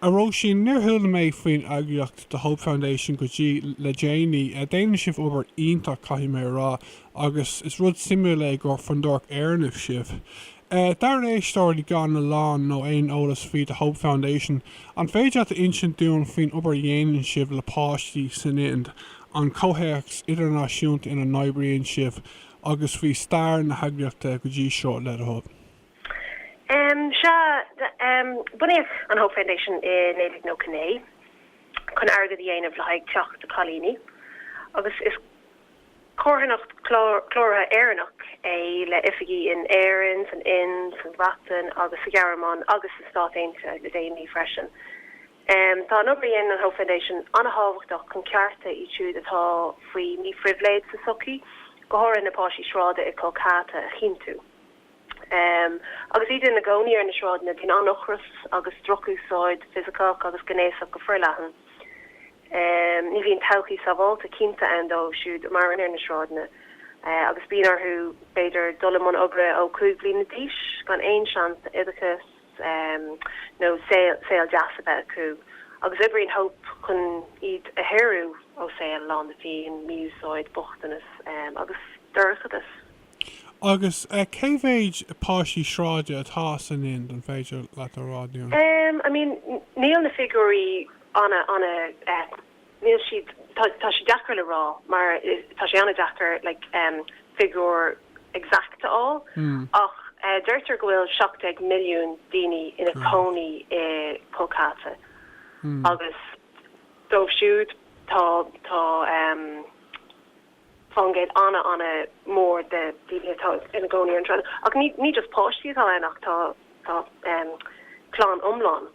A Róisín níor thuill méid faoin eagraíocht de Hope Foundation go dtí le déanaí a déanann sibh obair ionach caithfidh mé rá agus is rud simúla gur fandorc airnamh sibh. Dar éistóirí gan na lán nó aon ólas faoi de Hope Foundation an féidir a insin dún faoin obair dhéanann sibh le páistí san ind an cóthaireachs idirnáisiúnta ina n-oibríonn sibh agus faoi stair na heagraíochta go dtí seo le a thug. Buníh an Hope Foundation nélig no Canné chun agad dhéanamh le haig teacht de cholíní agus is cóhannacht chlóra éannach é le ifigí in éirins an ins an bhatan agus sa garamán agus sa státeinte le déanaí freisin. Tá an obair an Hope Foundation anna hábhachtach chun cearta í siúd atá faoi ní fribléid sa soci gohar in napáisí sráide i Kolkata a chintú. Agus idir na gcóíar na sráidna dín anochras agus drochúsáid fisicach agus gnéasach go frilahan. Ní bhíon tauchaí sa bháilta cinnta andó siúd mar in na sráidna agus bíonarthú beidir dolamón obre ó cúig bliana díis gan aon seans idachas nó saoil deasabeh acu. Agus ibríonn Hope chun iad a heirú ó saoil lán na bhíon músáid Bochtanas agus dúchadas. Agus céhhéid páistí sráide atá san ind an féidir le a rádiún? I mean, níl na figurí anna níl siad tá si dachar le rá, mar tá sé anna dachar like figure exacta all. Ach deirtar gohfuil 7 milliún daoine ina cónaí Kolkata. Agus dómh siúd tá fangéid anna mór de díatá ina gcónaí an trena. Ach ní just páistí atá enach tá chlán omláin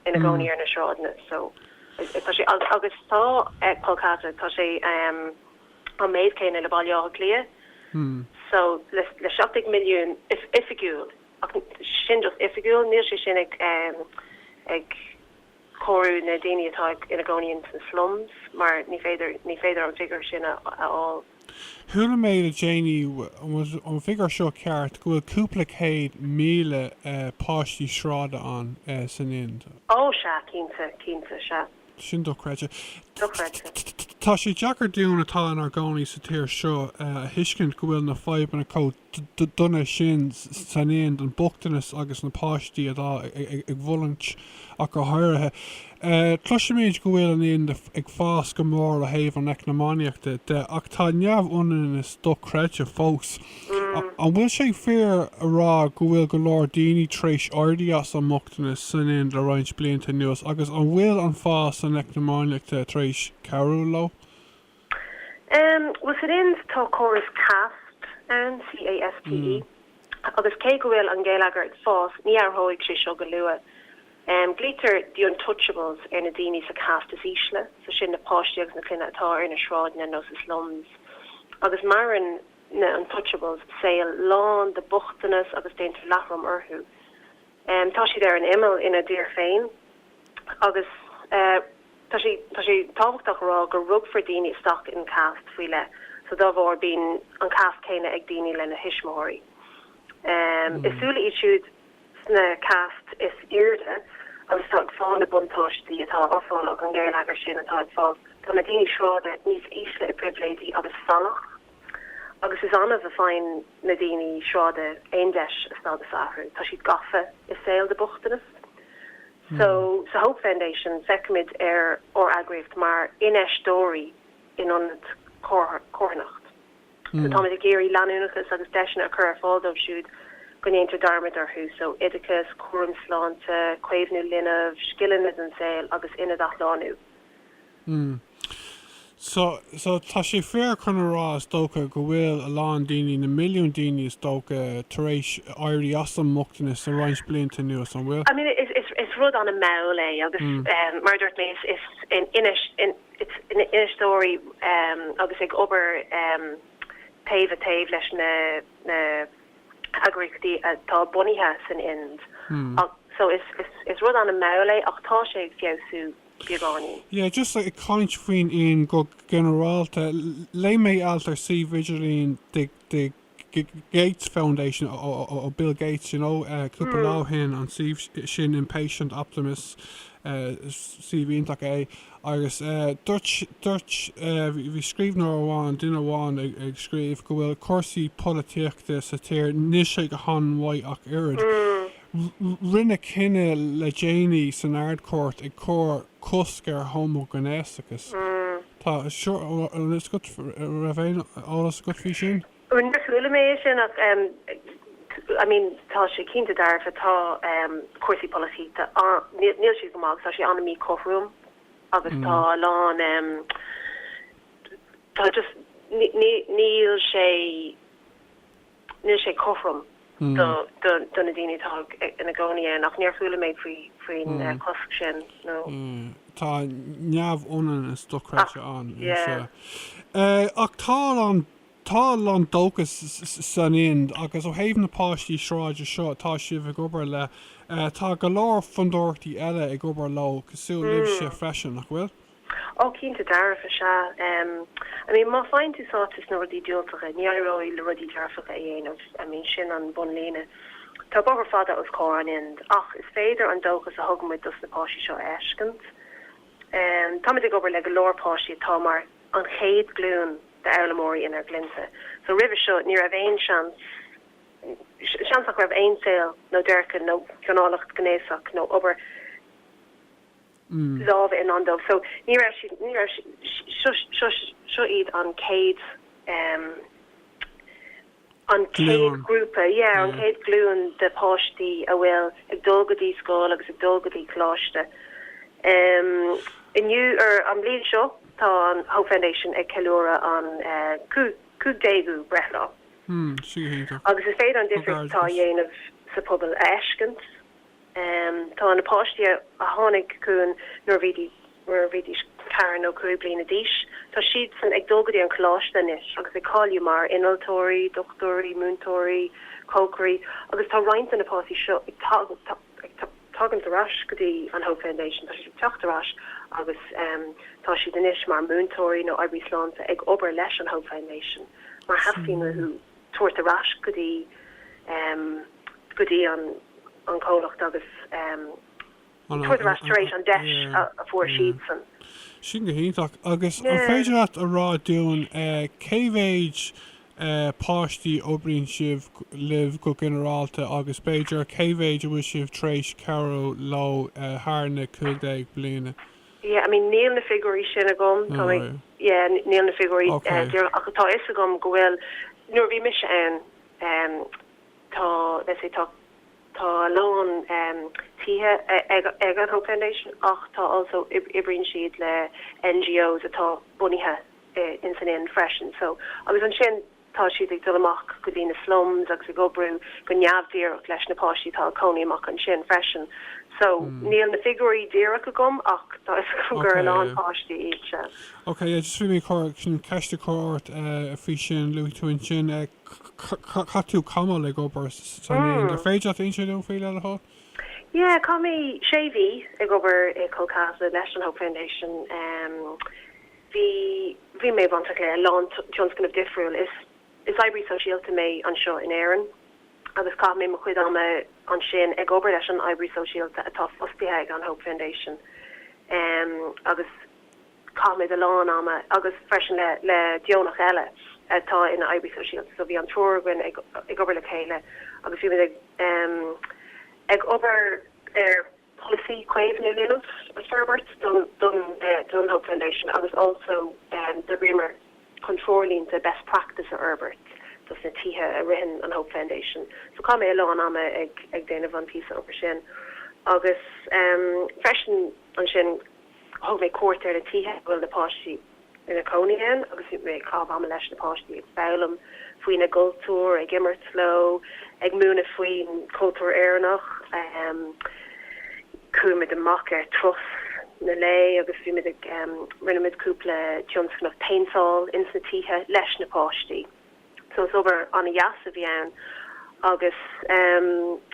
ina gcónaí ar na sráidna. So agus tá Kolkata tá sé an méid céine le bailíoch lia. So le 7 milliún ifigúil ach sin just ifigúil níl sé sin ag choú na daoine atá ina gcónaí san slums, mar ní féidir an figur sin á. Thula méid a Janie an figur seo ceart go bhfuil cúpla céad míle páistí sráide an san ind. Ó se cínta se. Sin dochreide. Tá sé deachar dún atá an ar gcónaí sa tíir seo a thuiscint go bhfuil na feibanna có duna sin san ind an Bochtanas agus na páistí atá ag bhulant ach go háirithe. Tluisiméid go bhfuil an éon ag fás go mór a héamh an eicnamáneachta de ach tá neamh-ionainn is dochreide fós. An bhfuil sé fear a rá go bhfuil go leor daoine tréis ordaí as an Bochtanas san ind le roinnt blianta nuas agus an bhfuil an fás an eicnamáneachta tréis carú lo? Was it in tá choras CASP an CASPE agus cé go bhfuil an ggéileagar ag fás ní arthóigh sé seo go luath. Glitter the Untouchables ar na daoine sa cast is ísle, so sin na páisteags na cluine atá ar na sráidna nó sa slums. Agus maran na Untouchables saoil lán de Bochtanas agus déantar leathrom orthú. Tá si ar an imil ina dtír féin, agus tá si táhachtach rá gur rug for daoine stoc in cast fuile, so dá bhór bín an cast céine ag daoine le na hismóirí. Is súla iad siúd na cast is irde agus tá fáil na buntáistí atá áfáil ag an ggéileagar sin atá fáil. Tá na daoine sráide níos ísle i pribléidí agus salach. Agus is anmh a fáin na daoine sráide aon deis a stádas ahrú. Tá siad gafa is saoil de Bochtanas. So sa Hope Foundation feicimid ar agríocht mar inéistóirí in an cóhannacht. So tá a géirí leanúnachas agus deisna a chur ar fáildómh siúd gonéintar darmid arthú, so idicus, cuaram sláinte, cuéimhnú linmh, skillanid an saoil agus ina dach lánú. So tá sé fear chun rá is dócha go bhfuil a lán daoine na milliún daoine is dócha tar éis éirí as an Bochtanas a roinnt blianta nuas an bhfuil? I mean, it's rud an a mail agus mar dúirt mé is in inistóirí agus ag obair taobh leis na agrictí tá bunithe san ind. So is rud an a mail ach tá sé ag fiosú beagání. Yeah, just like a caint faoin in go generalta le mé altar si vigilín the Gates Foundation or Bill Gates, you know, cúpa lá hin an sih sin impatient optimist CVntaach é agus dúirt bhí scríbnú amháin duine amháin ag scríomh go bhfuil cuasaí políteachta sa tír níos sé go hanmhaith ach irid. Rinne cinenne le déanaí san ardcóirt ag cór cosc ar homogenéisachas. Tá seo is go raibhéin álas go fhí sin? Unarsúla mé sin ach tá sé cinnta darfa tá cuasaí políteachta níl si go mág tá sé anna mí chohrúm agus tá lán tá just níl sé chohrúm donna daine tá ina gcónaí nach níorsúla méid faoin cosc sin nó. Tá neamh-ionan is dochreise an. Ach tá an dóchas san éond agus ó thaobh na páistí sráide seo tá sibh ag obair le tá go leor fundúirtaí eile ag obair le cosú libh sé freisin nach bhfuil? Cinnta darfa se má fáin tú sátas nó rudí diúltacha níróí le rudí dearfacha a dhéanamh sin an bunléine. Tá bogur fada os córan ind ach is féidir an dóchas a thugamid dus na páistí seo eiscint. Tá ag obair le go leorpáistí tá mar an chéad glún de Elamóí in glinsa. So river seo ní a bhéin seanach raibh ein saoil nó deircha nó ceannálacht gnéasach nó obair láh in andómh. So ní seo iad an céad grúpa, an céad glún de páistí a bhfuil ag dulgadí scóil agus ag dulgadí chláiste. Inniu an bliain seo tá an Hope Foundation ag ceúra an cúdéú brethla. Agus is féidir an difric tá dhéanamh sa pobal eiscint. Tá an napáistí a tháinig chun nuair bhídí cairn nó cruú bliana díis. Tá siad san ag dulgadí an chláiste inis agus ag cáiliú mar inaltóirí, doctóirí, múntóirí, cócarí, agus tá roinnt an napáistí seo ag tagan arás go dtí an Hope Foundation, tá si teachtarás agus tá si den isis mar múntóirí nó Ibrislánta ag obair leis an Hope Foundation. Mar hasína hu tuairt arás go dtí an cólacht agus tuairt arás taréis an deis a fuair siad san. Sin go híntaach agus an féidir a rá dún céhhéid páistí oibríonn sibh libh go generálta agus Beiidir céhhéid a bhfuil sibh tréis cearú lo thna 15 bliana. níl na figurí sin a gom níl na figurí tá is a gom go bhfuil nuair bhí mis an tá lán títhe ag an Hope Foundation ach tá also ibríonn siad le NGOs atá bunithe in san in freisin, so agus an sin tá siad ag dul amach go dtí na slums agus ag obrú go neamhdíreach leis na páistí tá coní amach an sin freisin. So níl na figurí díreach a gom ach tá is gur an páistí iad se. Okay, just fi mé sin ceiste cóirt a fhí sin luú túin sin catú camá le gobar san ar féidir a sin ó féile le há? Yeah, cá mé séhí ag obair i Kolkata leis an Hope Foundation. Bhí mé bhaintach le lán tionscan difriúil is Ibrí Sosialta mé an seo in Éireann, agus cá mé mo chuid an sin ag obair leis an Ibrí Sosialta atá fostithe an Hope Foundation. Agus cá mé de lán ama agus freisin le dionach eile atá in Ibrí Sosialta, so bhí an túrhain ag obair le chéile agus bhí ag obair policy quaid new linus Herbert done Hope Foundation. I was also the Reamer controlling the best practice of Herbert. Dus na tiha a rihin an Hope Foundation. So come along am ag dana van piece over sin. Agus freshen an sin hog me quarter the tiha well the poshi in a conian. Agus me cab am leis na poshi bailum fuin a gold tour ag immer slow ag moon a fuin culture airnach kume de makke trus na lei agus fi mid rinnemid couple Johnson of paintall insnatihe leis na posti. So it's over on a yas of yan agus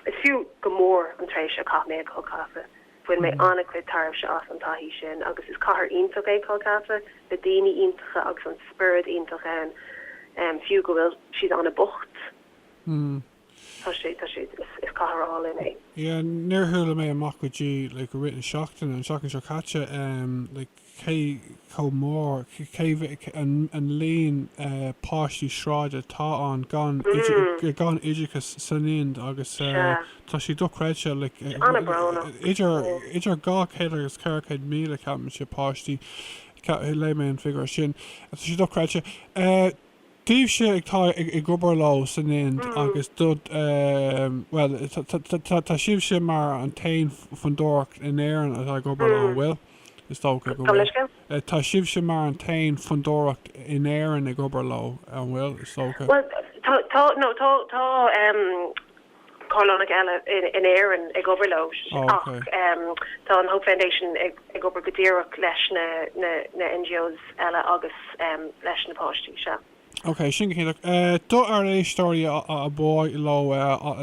is few gomor an treisha ka me Kolkata when me anquid tarf shas an tahi sin agus is kahar intog e Kolkata the dini intocha agus an spirit intoch few go will she's on a bocht. is cathal in it. Yeah, near hula me amach with G like a written shockton and shocking shockacha like K Comore K and lean partially shrouded ta on gone idicus sanind August tashi duck redsha like idir gawk headers carcade me like captainship partially layman figure shin tashi duck redsha Díobh sé ag tá I gcobar lá san ind agus dud well tá sibh sé mar an tain fundóracht in éireann atá gcobar lá bhfuil is tócha go bhfuil tá sibh sé mar an tain fundóracht in éireann ag gcobar lá an bhfuil is tócha well tá Colonic Ella in Éireann ag gcobar lá tá an Hope Foundation ag gcobar go dtíreach leis na NGOs eile agus leis na páistí se. Okay, sin do ar é story a boy lo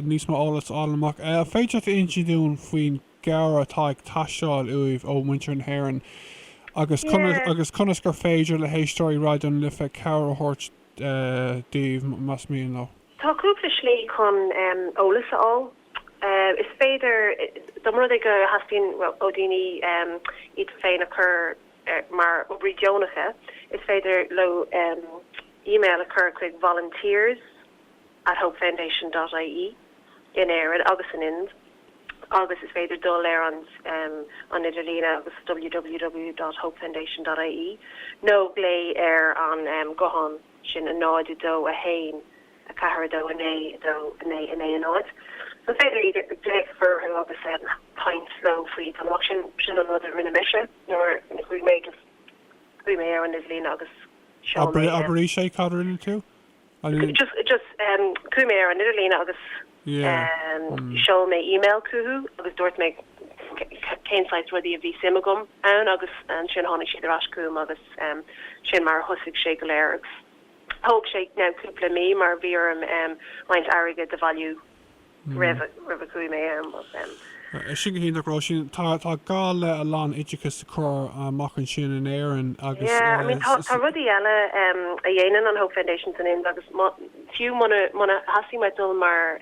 níos má álas álamach féidir inti dún faoin gara tá ag taiisteáil uibh ó muintir an héireann agus conas gur féidir le héistóí ráid an lifa cara hort Dave mas mí nó. Tá cúpla slí chun ólas á is féidir domra go hasbín ódíní iad féin occur mar obríonacha is féidir lo email occur quick volunteers@hopefoundation.ie in Éireann agus an ind agus is féidir dul an Idirlína agus www.hopefoundation.ie no glé an gohan sin a náid dó a hain a cahar dó an é an náid so féidir idir glé for agus pint slow free sin another rinne mission nor we mé an Idirlína agus Aber sé cadrin tú? Just cuméir an Idirlína agus show me email cuhu agus dúirt me caint rudí a bhí simagum an agus an sin tháinig siad arás cúm agus sin mar thosaigh sé go léir agus thóg sé ná cúpla mí mar bhíorm maint airige de bhailiú rih cuimé sin go hín Róisín tá gá le a lán idicus chur amach an sin in éireann agus tá rudí eile a dhéanaan an Hope Foundation san in agus fiú muna hasí me dul mar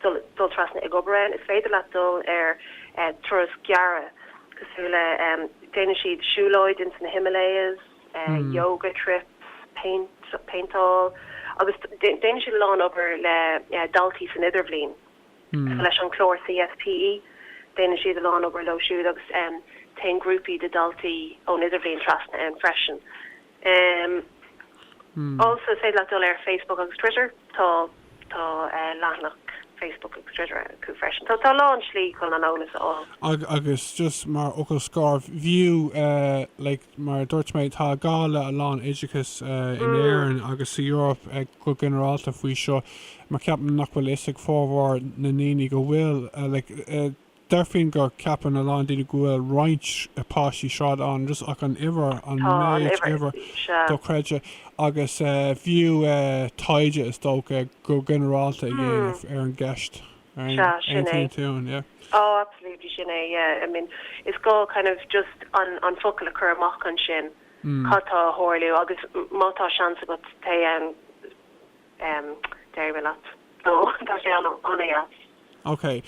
dul trasna ag gobaran is féidir le dul turas geara cosúla déine siad siúlóid in na Himalayas yoga trips paintall agus déine siad lán over le daltaí san Idirlín leis an chlór CSPE déine siad a lán over lo siúd agus tein grúpi de daltaí ón Idirlín trasna an freisin also sé le dul Facebook agus Twitter tá lánach Facebook agus Twitter cú freisin tá lán slí chun an ólas á agus just mar ocail scarf view like mar dúirtméid tá gála a lán idicus in éireann agus sa Europe ag go generalta faoi seo mar ceapan nach bhfuil is ag fómhar na níní go bhfuil Derfin gur capan a lán dína gohfuil roint apáistí sráid an just ach an iver an méid iver do creide agus view taide is dócha go generalta dhéanamh ar an gceist tún Oh, absolutely sinné I mean it's go kind of just an focail a chur amach an sin catá hórliú agus mátá seansa go té déir lá nó tá sé an é Okay,